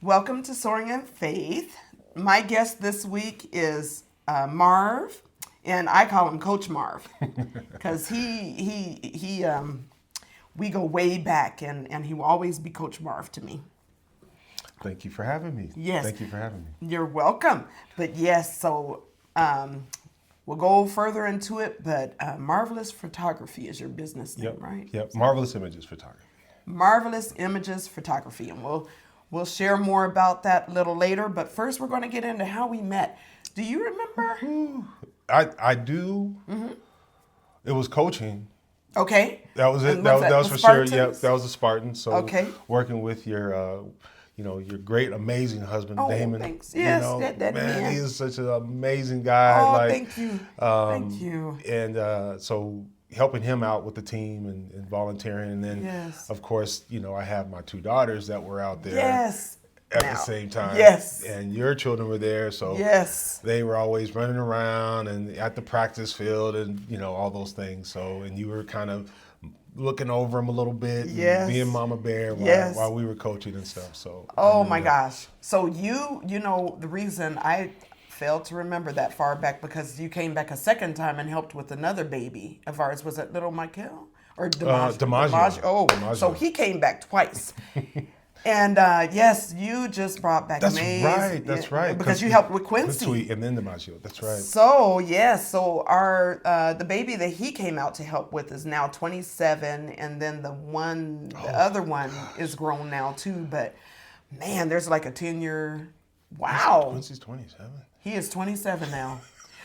Welcome to Soaring in Faith. My guest this week is Marv, and I call him Coach Marv because we go way back, and he will always be Coach Marv to me. Thank you for having me. Yes. Thank you for having me. You're welcome. But yes, so we'll go further into it, but Marvelous Photography is your business name, right? Yep. Marvelous Images Photography. Marvelous Images Photography, and we'll share more about that a little later. But first, we're going to get into how we met. Do you remember? I do. Mm-hmm. It was coaching. Okay. That was it. And That was was the for sure. Spartans? Yep. That was the Spartans. So Okay. working with your great, amazing husband, Oh, Damon. thanks. Yes, that man, man. he is such an amazing guy. Oh, thank you. Thank you. And so helping him out with the team and volunteering, and then Yes. of course, I have my two daughters that were out there. Yes. At Now, the same time. yes. And your children were there, so Yes. they were always running around and at the practice field and, all those things. So, and you were kind of looking over them a little bit, Yes. and being Mama Bear Yes. while we were coaching and stuff. So, Oh my gosh. So the reason I failed to remember that far back because you came back a second time and helped with another baby of ours. Was it little Michael or DiMaggio? DiMaggio. Oh, DiMaggio. so he came back twice. And yes, you just brought back That's amazing. right. That's right. Because you helped with Quincy. Sweet, and then DiMaggio. That's right. So yes, so our the baby that he came out to help with is now 27, and then the other one is grown now too. But man, there's like a 10-year. Wow, Quincy's 27. he is 27 now.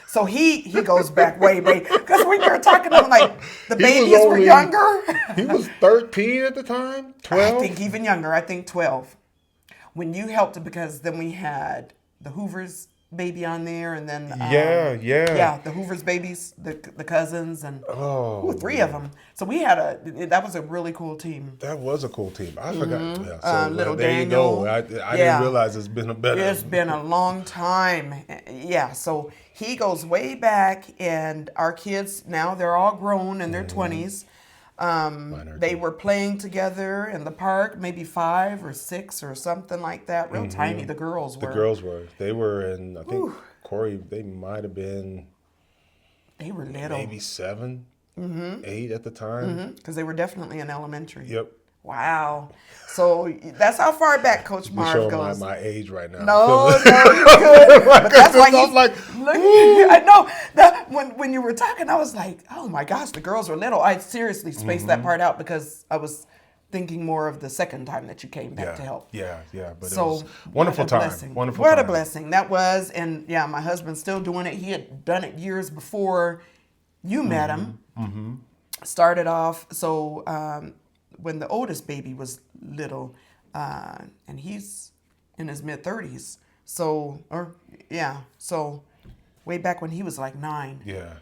So he goes back way. Because when you're talking, I'm like the babies were younger. He was 13 at the time. 12. I think even younger. I think 12. When you helped, because then we had the Hoover's baby on there, and then Yeah, the Hoover's babies, the cousins, and three man. of them. So we had that was a really cool team. That was a cool team. I forgot. Yeah, so Little there Daniel. you go. I didn't realize it's been a better. It's been a long time. Yeah, so he goes way back, and our kids now they're all grown in their 20s. They were playing together in the park, maybe 5 or 6 or something like that. Real tiny. The girls were. The girls were. They were in. I think Corey. They might have been. They were little. Maybe 7, 8 at the time. Because they were definitely in elementary. Yep. Wow. So that's how far back Coach You're Marv showing goes. my age right now. No, you're good. But that's why I'm like, I know that when you were talking, I was like, oh my gosh, the girls were little. I seriously spaced that part out because I was thinking more of the second time that you came back to help. Yeah. But So it was wonderful what a time. blessing. Wonderful What time. a blessing that was. And yeah, my husband's still doing it. He had done it years before you met him. Started off, so when the oldest baby was little, and he's in his mid-30s. So way back when he was like 9. Yeah.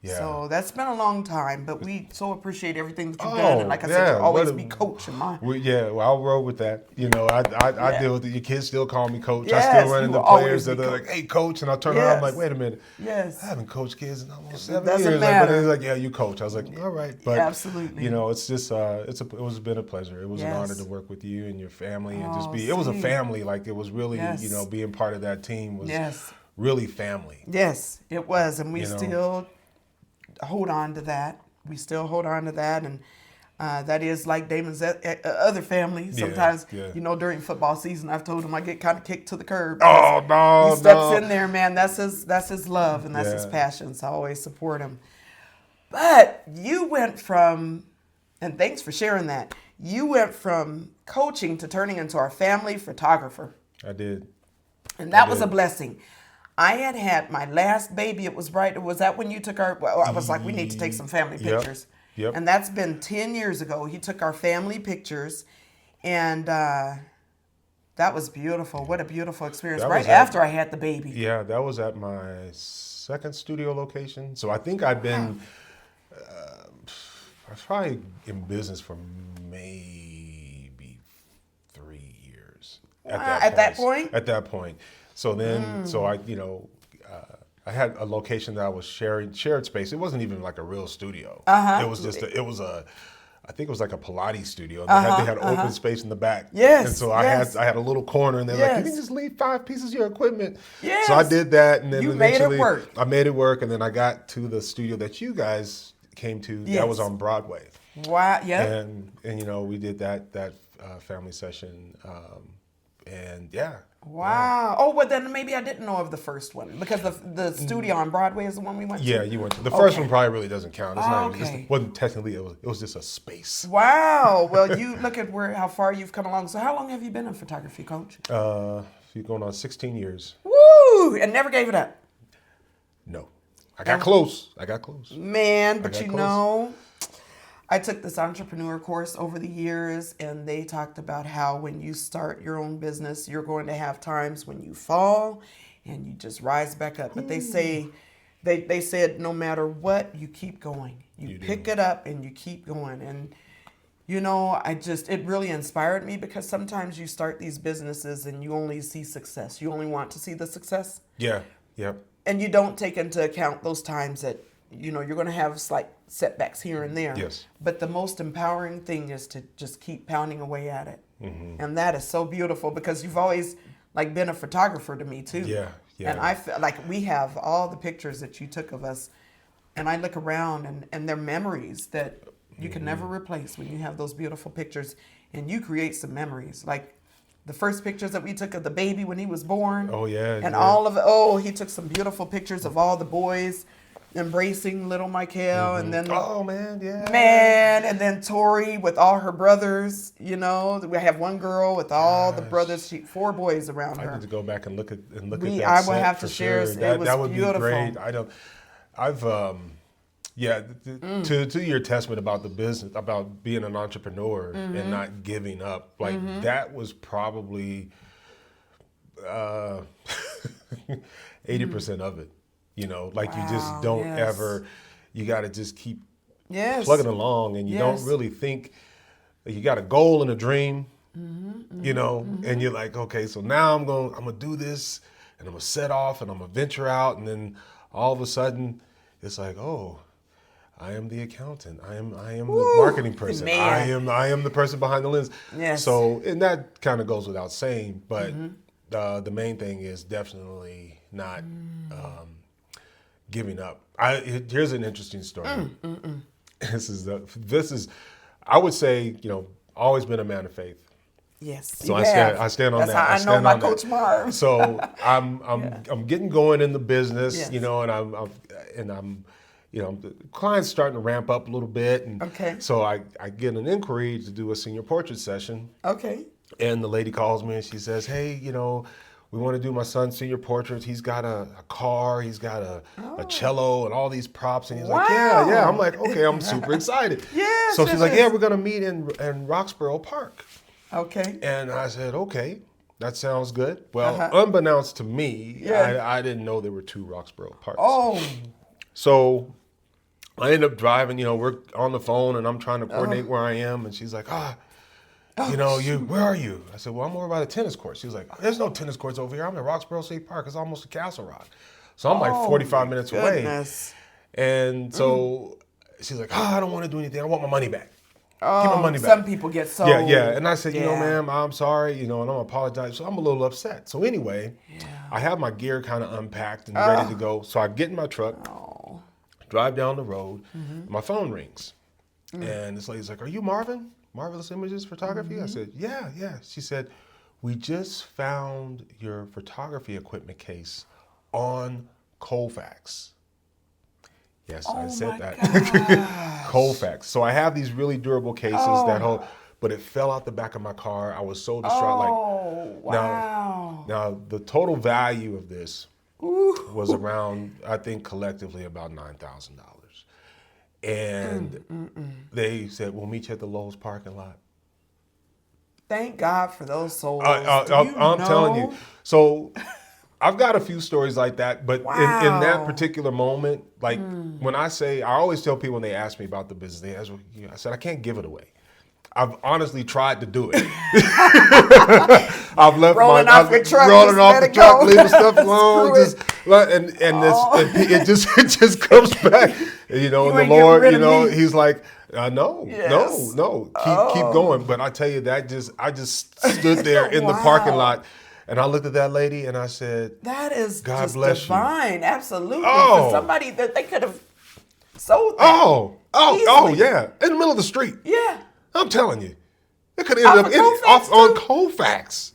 So that's been a long time, but we so appreciate everything that you've done. And like I said, you'll always be coach in mine. Well, I'll roll with that. I deal with it. Your kids still call me coach. Yes, I still run you into will always players be that are coach. like, hey, coach. And I'll turn around, I'm like, Yes. wait a minute. Yes. I haven't coached kids in almost 7 doesn't years. matter. But he's like, yeah, you coach. I was like, all right. But, Absolutely. It's just, it was been a pleasure. It was an honor Yes. to work with you and your family and just Oh, be, it was a sweet. family. Like it was really, Yes. being part of that team was Yes. really family. Yes, it was, and we You know. still hold on to that. We still hold on to that, and that is like Damon's other family. Sometimes, yeah. During football season, I've told him I get kind of kicked to the curb. Oh, no, He steps no. in there, man. That's his love, and that's his Yeah. passion. So I always support him. But you went from, and thanks for sharing that. You went from coaching to turning into our family photographer. I did. And that was did. a blessing. I had my last baby. It was that when you took our, I was like, we need to take some family pictures. Yep. And that's been 10 years ago. He took our family pictures, and that was beautiful. What a beautiful experience. That Right was after I had the baby. Yeah, that was at my second studio location. So I think I've been, I was probably in business for maybe 3 years. At that point? At that point. So then, I had a location that I was shared space. It wasn't even like a real studio. It was just, it was a I think it was like a Pilates studio. They had open space in the back. Yes. And so yes. I had a little corner, and they're like, you can just leave 5 pieces of your equipment. Yes. So I did that, and then you eventually made it work. I made it work, and then I got to the studio that you guys came to. Yes. That was on Broadway. Wow. Yeah. And you know, we did that family session, and yeah. Wow. Yeah. Oh, well, then maybe I didn't know of the first one because the studio on Broadway is the one we went to. Yeah, you went to. The first Okay. one probably really doesn't count. It's not even, Okay. it wasn't technically, it was just a space. Wow. Well, you look at how far you've come along. So how long have you been in photography, Coach? You're going on 16 years. Woo! And never gave it up. No. I got close. Man, but you close. know, I took this entrepreneur course over the years, and they talked about how when you start your own business, you're going to have times when you fall and you just rise back up. But they say, they said no matter what, you keep going. You pick it up and you keep going. And, you know, it really inspired me because sometimes you start these businesses and you only see success. You only want to see the success. Yeah. Yep. And you don't take into account those times that, you know, you're going to have slight setbacks here and there. Yes. But the most empowering thing is to just keep pounding away at it. Mm-hmm. And that is so beautiful because you've always like been a photographer to me too. Yeah. Yeah. And I feel like we have all the pictures that you took of us, and I look around and they're memories that you can never replace when you have those beautiful pictures, and you create some memories. Like the first pictures that we took of the baby when he was born. Oh yeah. And yeah. all of it. He took some beautiful pictures of all the boys embracing little Michael, and then Oh man, yeah. and then Tori with all her brothers. You know, we have one girl with all the brothers. 4 boys around I her. need to go back and look at that. I will set have to for share. sure. It was that would beautiful. be great. To your testament about the business, about being an entrepreneur and not giving up, like that was probably 80% of it. You know, like you just don't ever, you got to just keep plugging along, and you don't really think, you got a goal and a dream, you know, and you're like, okay, so now I'm gonna do this, and I'm gonna set off, and I'm gonna venture out, and then all of a sudden it's like, oh, I am the accountant. I am the marketing person. Man. I am the person behind the lens. Yes. So, and that kind of goes without saying, but the main thing is definitely not giving up. Here's an interesting story. This is, I would say, you know, always been a man of faith. Yes. So I stand on That's that. how I know my Coach Marv. So I'm getting going in the business, Yes. you know, and I'm you know, the client's starting to ramp up a little bit, and Okay. so I get an inquiry to do a senior portrait session, Okay. and the lady calls me and she says, hey, you know, we want to do my son's senior portraits. He's got a car, he's got a cello and all these props, and he's like, Wow. yeah. I'm like, okay, I'm super excited. Yes, So she's yes, like, yes. yeah, we're gonna meet in Roxborough Park. Okay. And I said, okay, that sounds good. Well, Uh-huh. unbeknownst to me, Yeah. I didn't know there were 2 Roxborough Parks. Oh. So I end up driving, you know, we're on the phone and I'm trying to coordinate where I am. And she's like, you know, where are you? I said, well, I'm over by the tennis court. She was like, there's no tennis courts over here. I'm at Roxborough State Park. It's almost to Castle Rock. So I'm like 45 minutes Goodness. away. And so she's like, I don't want to do anything. I want my money back. Give my money back. Some people get so. Yeah. And I said, you know, Yeah. ma'am, I'm sorry, you know, and I'm apologize. So I'm a little upset. So anyway, I have my gear kind of unpacked and ready to go. So I get in my truck, drive down the road, my phone rings. And this lady's like, are you Marvin? Marvelous Images Photography? I said, yeah. She said, we just found your photography equipment case on Colfax. Yes, I said that. Colfax. So I have these really durable cases that hold, but it fell out the back of my car. I was so distraught. Wow. Now the total value of this was around, I think collectively about $9,000. And they said, we'll meet you at the Lowe's parking lot. Thank God for those souls. I'm telling you. So I've got a few stories like that, but in that particular moment, like when I always tell people when they ask me about the business, they ask me, I said, I can't give it away. I've honestly tried to do it. I've left rolling off the truck, leaving stuff alone, it just comes back. You know, and the Lord, you know, He's like, No, Yes. no. Keep going. But I tell you, I just stood there in the parking lot, and I looked at that lady, and I said, That is God just bless divine. Absolutely. Oh. For somebody that they could have sold that. Oh, easily. yeah, in the middle of the street. Yeah. I'm telling you, it could have ended up Off of Colfax, on too? Colfax.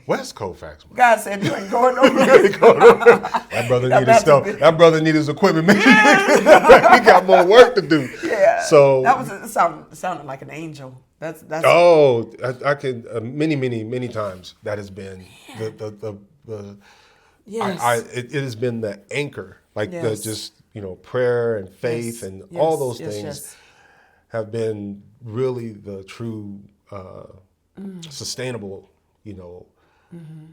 West Colfax. God said you ain't going over You there. ain't going over. That brother needed that's stuff. a bit- That brother needed his equipment. Maybe he got more work to do. Yeah. So It sounded like an angel. That's oh, I could many times that has been the yes. it has been the anchor, like the Yes. just prayer and faith Yes, and yes, all those yes, things yes. have been really the true sustainable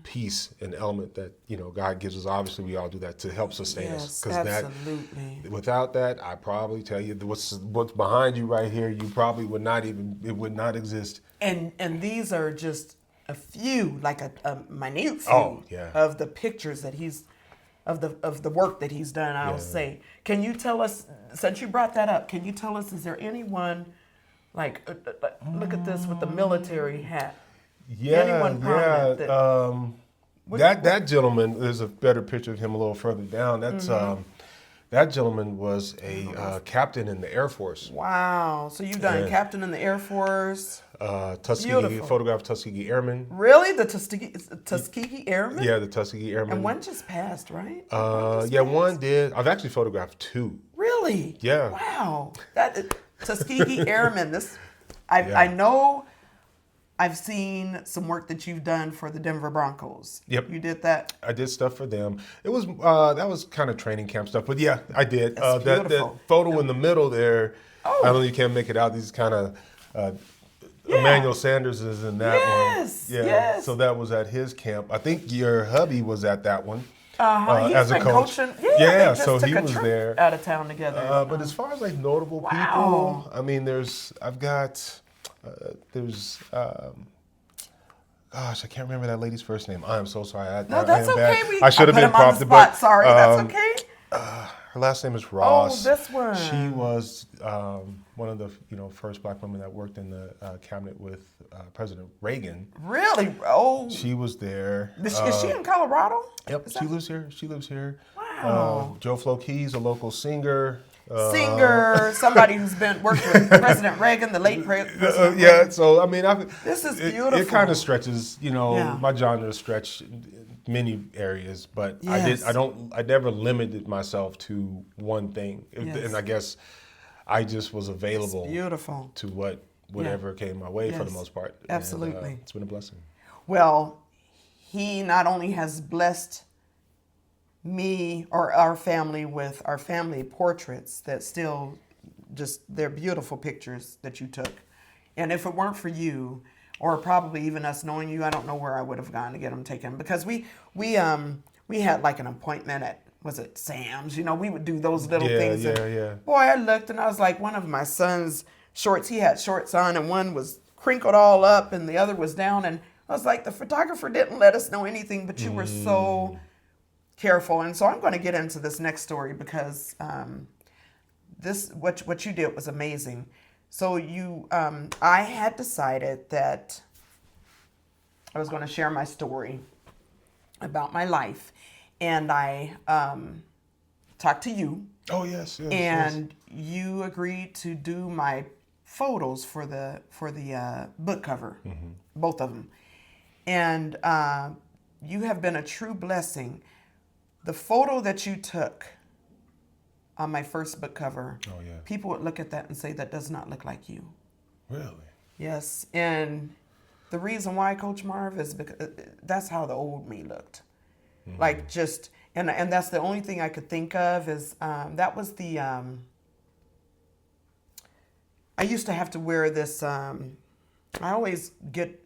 peace and element that God gives us. Obviously, we all do that to help sustain us. Yes, absolutely. Without that, I probably tell you what's behind you right here. You probably would not exist. And these are just a few, like a minute few Oh, yeah. of the pictures that he's of the work that he's done. I'll say. Can you tell us, since you brought that up? Can you tell us, is there anyone like look at this with the military hat? Anyone prominent that gentleman. There's a better picture of him a little further down. That's that gentleman was a captain in the Air Force. Wow. So you've done captain in the Air Force. Tuskegee, Beautiful. photographed Tuskegee Airmen. Really? The Tuskegee Airmen? Yeah, the Tuskegee Airmen. And one just passed, right? One did. I've actually photographed two. Really? Yeah. Wow. That Tuskegee Airmen. I know. I've seen some work that you've done for the Denver Broncos. Yep. You did that? I did stuff for them. It was that was kind of training camp stuff, but yeah, I did. That's That beautiful. photo in the middle there. Oh. I don't know, you can't make it out. These kind of Yeah. Emmanuel Sanders is in that Yes, one. Yeah. yes. So that was at his camp. I think your hubby was at that one. He's as a been coach. coaching. Yeah, they just so took he a was trip there. out of town together. But as far as like notable Wow. people, I mean, I've got gosh, I can't remember that lady's first name. I am so sorry. No, that's I am okay. bad. I should have been put him on the prompted, spot. but Sorry, that's okay. her last name is Ross. Oh, this one. She was one of the first black women that worked in the cabinet with President Reagan. Really? Oh. She was there. Is she in Colorado? Yep, she lives here. She lives here. Wow. Joe Flo Keys, a local singer. Singer, somebody who's worked with President Reagan, the late President Yeah, Reagan. so I mean, This is It beautiful. kind of stretches, Yeah. my genre stretch in many areas, but Yes. I never limited myself to one thing, Yes. and I guess I just was available Beautiful. to whatever came my way for the Yes. most part. And, Absolutely. it's been a blessing. Well, he not only has blessed me or our family with our family portraits that still they're beautiful pictures that you took. And if it weren't for you, or probably even us knowing you, I don't know where I would have gone to get them taken, because we had like an appointment at, was it Sam's? We would do those little things. Yeah. Boy, I looked and I was like, one of my son's shorts, he had shorts on and one was crinkled all up and the other was down. And I was like, the photographer didn't let us know anything, but you were so careful. And so I'm going to get into this next story because what you did was amazing. So I had decided that I was going to share my story about my life, and I talked to you. Oh yes. And you agreed to do my photos for the book cover, both of them, and you have been a true blessing. The photo that you took on my first book cover, people would look at that and say, that does not look like you. Really? Yes. And the reason why, Coach Marv, is because that's how the old me looked. Like just, and that's the only thing I could think of is, that was the, I used to have to wear this, I always get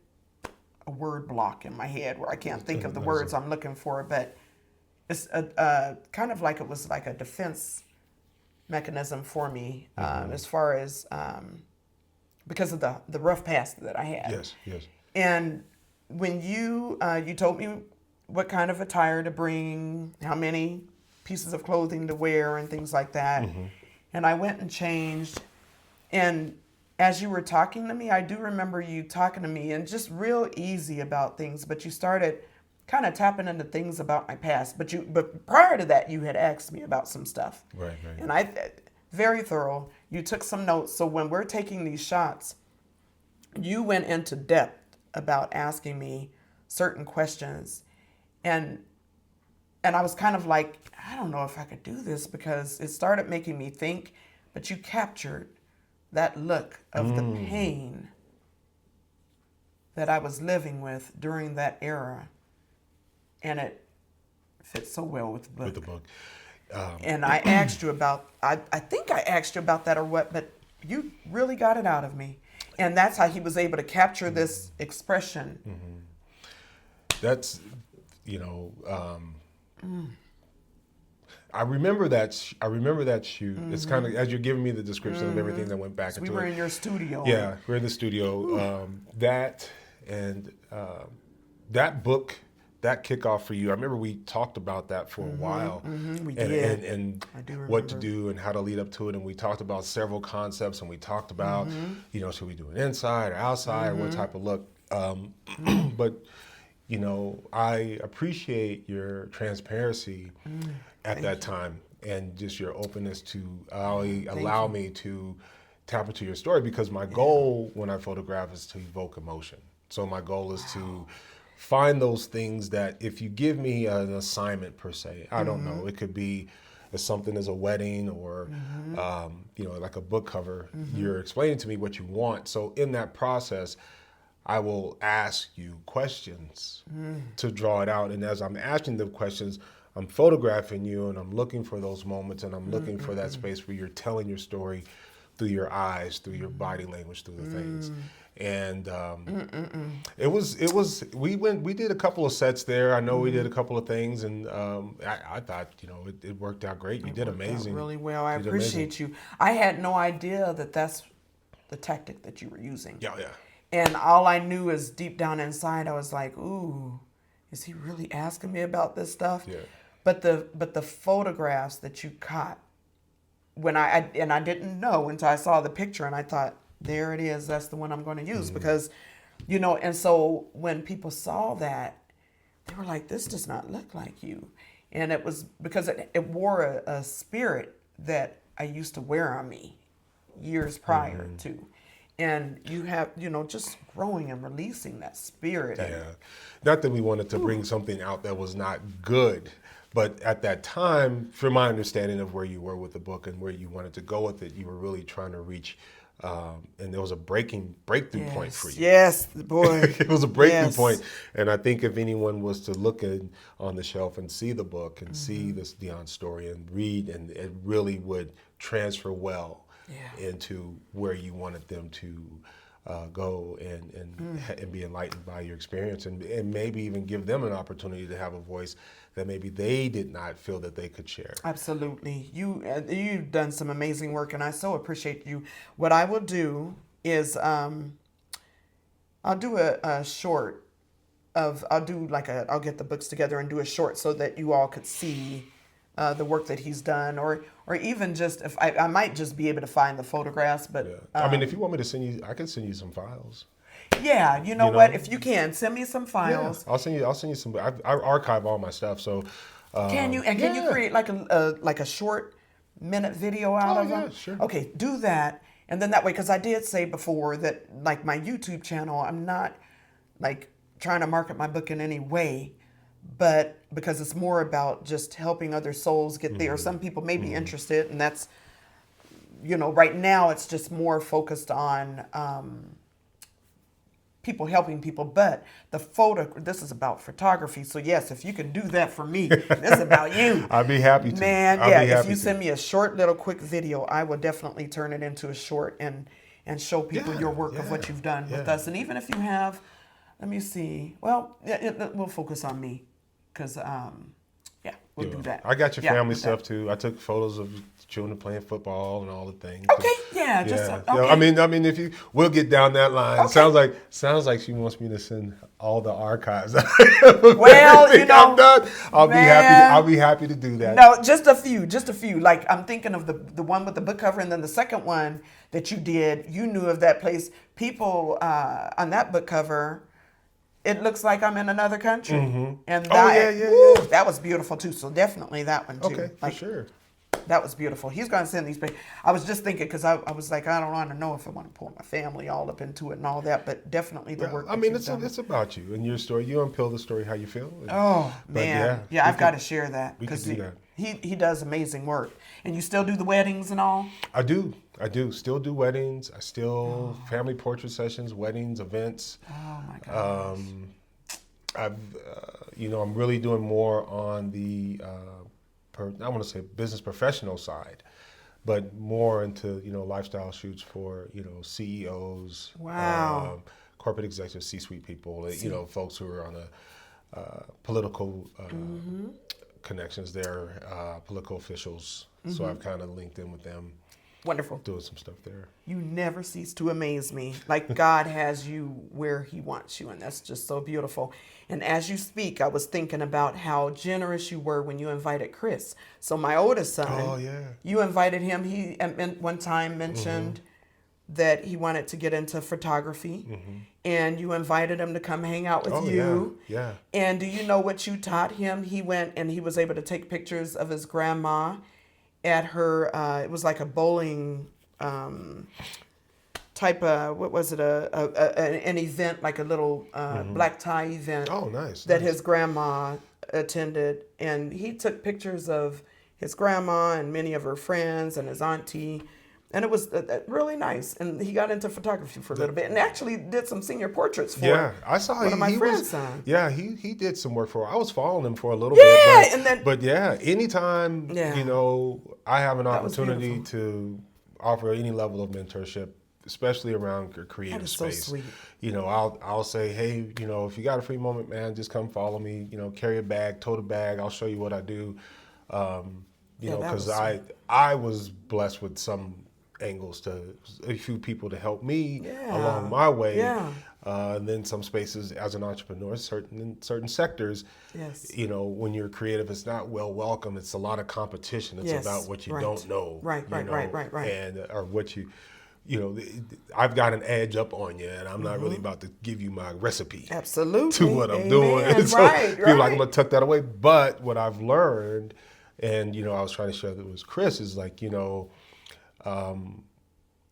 a word block in my head where I can't think of the words I'm looking for, but it's kind of like it was like a defense mechanism for me, as far as because of the rough past that I had. Yes. And when you told me what kind of attire to bring, how many pieces of clothing to wear, and things like that, and I went and changed, And as you were talking to me, I do remember you talking to me and just real easy about things, but you started kind of tapping into things about my past. But prior to that, you had asked me about some stuff. Right. And very thorough. You took some notes. So when we're taking these shots, you went into depth about asking me certain questions. And I was kind of like, I don't know if I could do this, because it started making me think, but you captured that look of the pain that I was living with during that era. And it fits so well with the book. With the book. And I asked you about, I think I asked you about that or what, but you really got it out of me. And that's how he was able to capture this expression. That's, I remember that shoot. It's kind of, as you're giving me the description of everything that went back So into we were it. in your studio. Yeah, we're in the studio. That book, that kickoff for you. I remember we talked about that for a while. We did. And I do remember. what to do and how to lead up to it. And we talked about several concepts, and we talked about, should we do it inside or outside, or what type of look. But, I appreciate your transparency at that time, and just your openness to allow me to tap into your story, because my goal when I photograph is to evoke emotion. So my goal is to find those things that, if you give me an assignment per se, I don't know, it could be something as a wedding or, like a book cover, you're explaining to me what you want. So in that process, I will ask you questions to draw it out. And as I'm asking the questions, I'm photographing you, and I'm looking for those moments, and I'm looking for that space where you're telling your story through your eyes, through your body language, through the things. And we did a couple of sets there. I know we did a couple of things, and I thought, it worked out great. You did amazing. Really well. I appreciate you. I had no idea that that's the tactic that you were using. Yeah. And all I knew is deep down inside, I was like, ooh, is he really asking me about this stuff? Yeah. But the photographs that you caught, when I didn't know until I saw the picture, and I thought, there it is, that's the one I'm going to use. Because, and so when people saw that, they were like, this does not look like you. And it was because it wore a spirit that I used to wear on me years prior to. And you have, just growing and releasing that spirit. Yeah. Not that we wanted to bring something out that was not good, but at that time, from my understanding of where you were with the book and where you wanted to go with it, you were really trying to reach, and there was a breakthrough point for you. Yes, boy. It was a breakthrough point. And I think if anyone was to look on the shelf and see the book and see this Deon story and read, and it really would transfer well into where you wanted them to go and be enlightened by your experience, and maybe even give them an opportunity to have a voice that maybe they did not feel that they could share. Absolutely. You've done some amazing work, and I so appreciate you. What I will do is I'll do a short I'll get the books together and do a short so that you all could see the work that he's done, or even just if I might just be able to find the photographs, but if you want me to send you, I can send you some files. Yeah, you know what? If you can send me some files, I'll send you some. I archive all my stuff, so. Can you create like a short minute video out of them? Sure. Okay, do that, and then that way, because I did say before that, like, my YouTube channel, I'm not like trying to market my book in any way, but because it's more about just helping other souls get there. Some people may be interested, and that's, right now it's just more focused on people helping people, but this is about photography. So yes, if you can do that for me, this is about you. I'd be happy to. Man, if you send me a short little quick video, I will definitely turn it into a short and show people your work of what you've done with us. And even if you have, let me see, well, we'll focus on me, because we'll do that. I got your Yeah, family with stuff that. too. I took photos of children playing football and all the things. Okay, yeah, just Yeah. okay. I mean, if we'll get down that line. Okay. Sounds like she wants me to send all the archives. Well, you know, I'm done. I'll man. be happy to do that. No, just a few. Like I'm thinking of the one with the book cover, and then the second one that you did. You knew of that place. People on that book cover, it looks like I'm in another country, and that was beautiful too. So definitely that one too. Okay, for Like, sure. that was beautiful. He's going to send these pictures. I was just thinking because I was like, I don't want to know if I want to pull my family all up into it and all that, but definitely the work. I mean, it's about you and your story. You unpeel the story how you feel. Oh man, yeah, I've got to share that we could because do that. he does amazing work. And you still do the weddings and all? I do. Still do weddings. I still family portrait sessions, weddings, events. Oh my gosh. I'm really doing more on the I want to say business professional side, but more into lifestyle shoots for CEOs, Wow. corporate executives, C-suite people, folks who are on a political connections there, political officials. So I've kind of linked in with them. Wonderful. Doing some stuff there. You never cease to amaze me. Like God has you where he wants you, and that's just so beautiful. And as you speak, I was thinking about how generous you were when you invited Chris. So my oldest son, Oh, yeah. you invited him. He one time mentioned that he wanted to get into photography, and you invited him to come hang out with you. Yeah. And do you know what you taught him? He went and he was able to take pictures of his grandma at her, it was like a bowling type of, what was it, an event, like a little black tie event. Oh, nice. That his grandma attended. And he took pictures of his grandma and many of her friends and his auntie. And it was really nice. And he got into photography for a little bit and actually did some senior portraits for I saw one of my friends' was, son. Yeah, he did some work for her. I was following him for a little bit. But anytime, I have an opportunity to offer any level of mentorship, especially around your creative That is space. so sweet. I'll say, hey, if you got a free moment, man, just come follow me, carry a bag, tote a bag. I'll show you what I do. Because I was blessed with some angles to a few people to help me along my way. And then some spaces as an entrepreneur, certain sectors, when you're creative, it's not well welcome. It's a lot of competition. It's about what you don't know. Right. And or what you I've got an edge up on you, and I'm not really about to give you my recipe. Absolutely. To what I'm doing. So feel like I'm gonna tuck that away. But what I've learned, and I was trying to share that with Chris, is like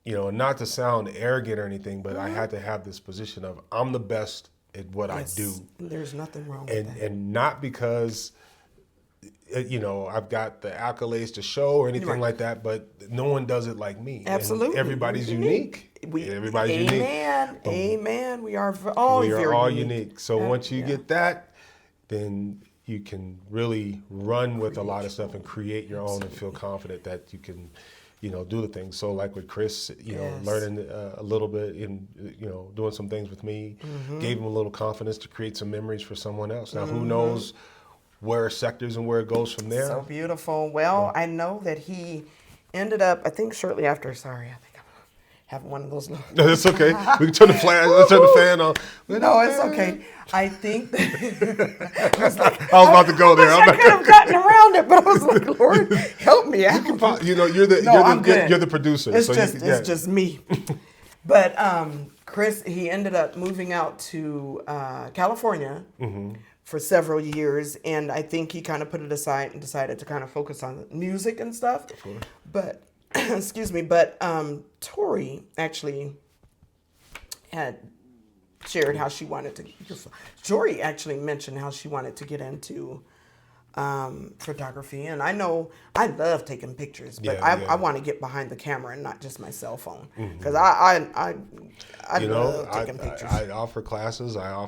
not to sound arrogant or anything, but I had to have this position of I'm the best at what I do. There's nothing wrong with that. And not because I've got the accolades to show or anything like that, but no one does it like me. Absolutely. And everybody's unique. Everybody's unique. Amen. We are all unique. So once you get that, then you can really run with a lot of stuff and create your own and feel confident that you can do the things. So like with Chris, learning a little bit and, doing some things with me, gave him a little confidence to create some memories for someone else. Now, who knows where sectors and where it goes from there. So beautiful. Well, I know that he ended up, I think shortly after, I think I'm having one of those. No, it's okay. We can turn the flash, let's turn the fan on. No, it's okay. I think that I was about to go there. I could have gotten around it, but I was like, Lord, help me out. You're the producer. It's just me. But Chris, he ended up moving out to California for several years, and I think he kind of put it aside and decided to kind of focus on music and stuff. But excuse me, but Tori actually had shared how she wanted to. Tori actually mentioned how she wanted to get into photography, and I know I love taking pictures, but I want to get behind the camera and not just my cell phone, because I love taking pictures. I offer classes. I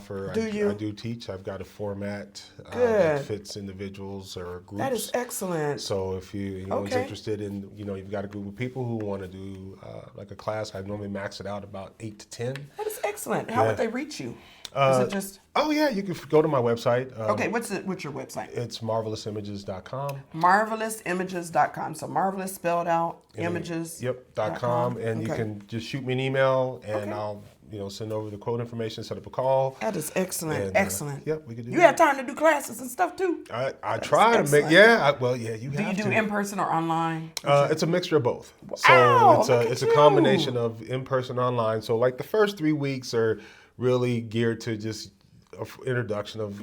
do teach. I've got a format that fits individuals or groups. That is excellent. So if anyone's interested in, you've got a group of people who want to do like a class, I normally max it out about 8 to 10. That is excellent. How would they reach you? Is it just? Oh yeah, you can go to my website. Okay, what's your website? It's marvelousimages.com. Marvelousimages.com. So marvelous spelled out, images. Yep, .com. And you can just shoot me an email, and I'll send over the quote information, set up a call. That is excellent. And, excellent. Yep, we can do You that. have time to do classes and stuff too. I try to make you have Do you do to. in person or online? It's a mixture of both. Wow, So it's a combination of in person, online. So like the first 3 weeks are really geared to just introduction of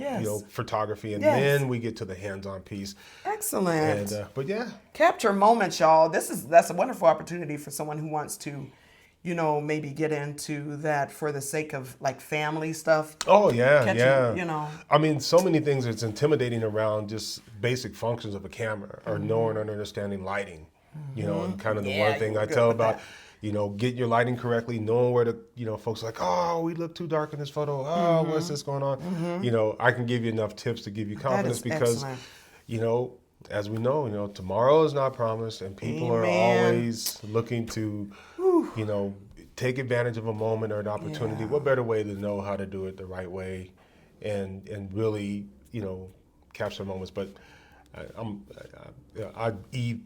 photography, and then we get to the hands-on piece. Excellent. And but yeah, capture moments, y'all. That's a wonderful opportunity for someone who wants to, maybe get into that for the sake of like family stuff. Oh yeah. I mean, so many Mm-hmm. things that's intimidating around just basic functions of a camera, or knowing and understanding lighting. And kind of the one thing I tell about. Get your lighting correctly, knowing where to, folks are like, oh, we look too dark in this photo. Oh, what's this going on? I can give you enough tips to give you confidence because, as we know, tomorrow is not promised, and people are always looking to, take advantage of a moment or an opportunity. Yeah. What better way to know how to do it the right way and really, capture moments. But I eat,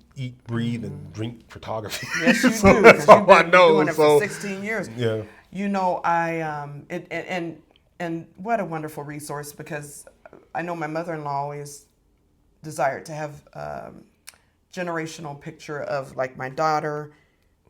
breathe, and drink photography. Yes, you so do. That's all I know. Doing it for 16 years. Yeah. And what a wonderful resource, because I know my mother-in-law always desired to have generational picture of like my daughter,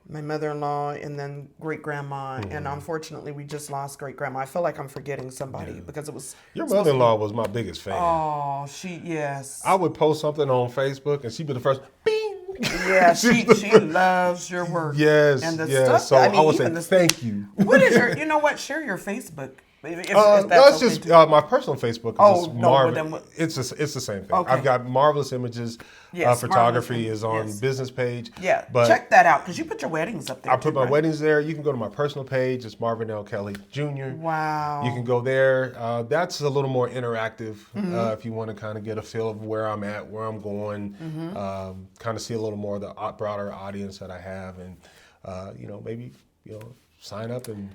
my mother-in-law, and then great-grandma. Mm-hmm. And unfortunately, we just lost great-grandma. I feel like I'm forgetting somebody because it was... Your mother-in-law was my biggest fan. Oh, yes. I would post something on Facebook, and she'd be the first, bing! Yeah, she loves your work. Yes, and the yes. Stuff, I would say thank you. What is your... You know what? Share your Facebook. If that's just my personal Facebook. Is Marv. It's the same thing. Okay. I've got Marvelous Images. Photography is on business page. Yeah, but check that out because you put your weddings up there. I put my weddings there. You can go to my personal page. It's Marvin L. Kelly Jr. Wow. You can go there. That's a little more interactive if you want to kind of get a feel of where I'm at, where I'm going, kind of see a little more of the broader audience that I have, and maybe sign up and.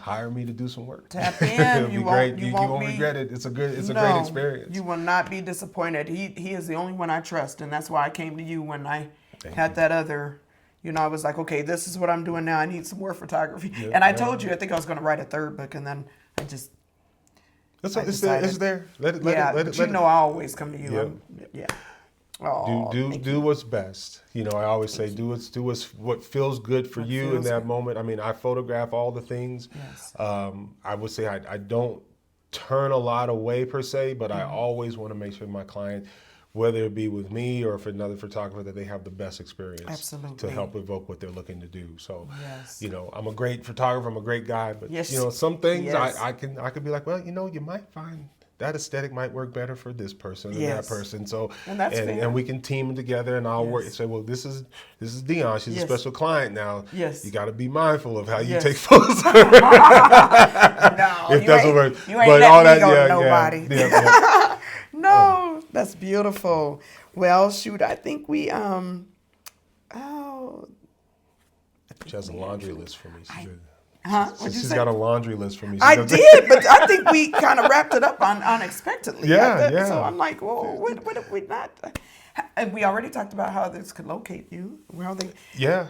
Hire me to do some work. Tap in. It'll be great. You won't regret it. It's a great experience. You will not be disappointed. He is the only one I trust, and that's why I came to you when I had that other. I was like, okay, this is what I'm doing now. I need some more photography. Yeah, and I told you I think I was going to write a third book, and then I just. It's there. Let it. I always come to you. Yeah. Oh, do what's best. I always say do what feels good for you in that moment. I mean, I photograph all the things. Yes. I would say I don't turn a lot away per se, but I always want to make sure my client, whether it be with me or for another photographer, that they have the best experience. Absolutely. To help evoke what they're looking to do. So, I'm a great photographer, I'm a great guy, but some things I could be like, well, you might find that aesthetic might work better for this person and that person. So and we can team together, and I'll work and say, well, this is Dion. She's a special client now. Yes. You got to be mindful of how you take photos. No, it doesn't work. You ain't letting me go to nobody. Yeah. No, that's beautiful. Well, shoot, I think we she has a laundry list for me. She's got a laundry list for me. I did, but I think we kind of wrapped it up unexpectedly. Yeah. So I'm like, well, what if we not? And we already talked about how this could locate you. Yeah.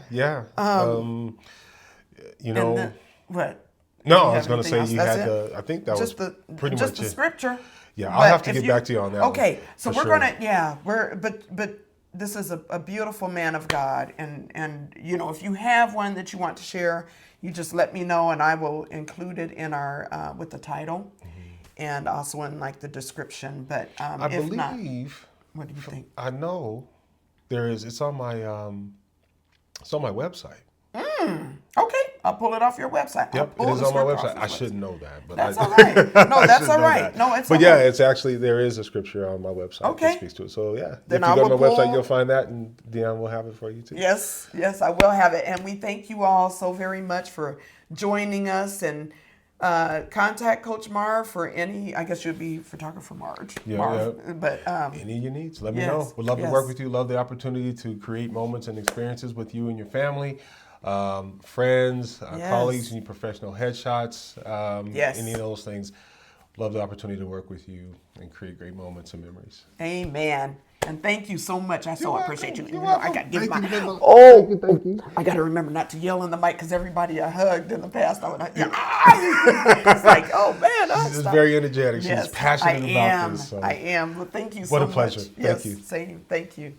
What? No, I was going to say you had the. I think that was pretty much just the scripture. Yeah, I'll have to get back to you on that. Okay, so we're sure. gonna. But this is a beautiful man of God, and if you have one that you want to share, you just let me know, and I will include it in our with the title, and also in like the description. But I if believe. Not, what do you think? I know there is. It's on my website. Okay, I'll pull it off your website. Yep, it is on my website. I shouldn't know that, but that's all right. No, that's all right. No, it's. But yeah, it's actually there is a scripture on my website that speaks to it. So yeah, then if you go to my website, you'll find that, and Dion will have it for you too. Yes, I will have it, and we thank you all so very much for joining us. And contact Coach Marv for any. I guess you'd be photographer Marv. But any of your needs, let me know. We'd love to work with you. Love the opportunity to create moments and experiences with you and your family. friends, Yes. colleagues, you need professional headshots, Yes. any of those things. Love the opportunity to work with you and create great moments and memories. Amen. And thank you so much. I so appreciate you. You're You know, I welcome. got to give Thank you. Oh, Thank you. I got to remember not to yell in the mic because everybody I hugged in the past, I would it's like, oh man, She's very energetic. Yes, She's passionate about this. So. I am. Well, thank you so What a much. pleasure. Yes, Thank you. same. Thank you.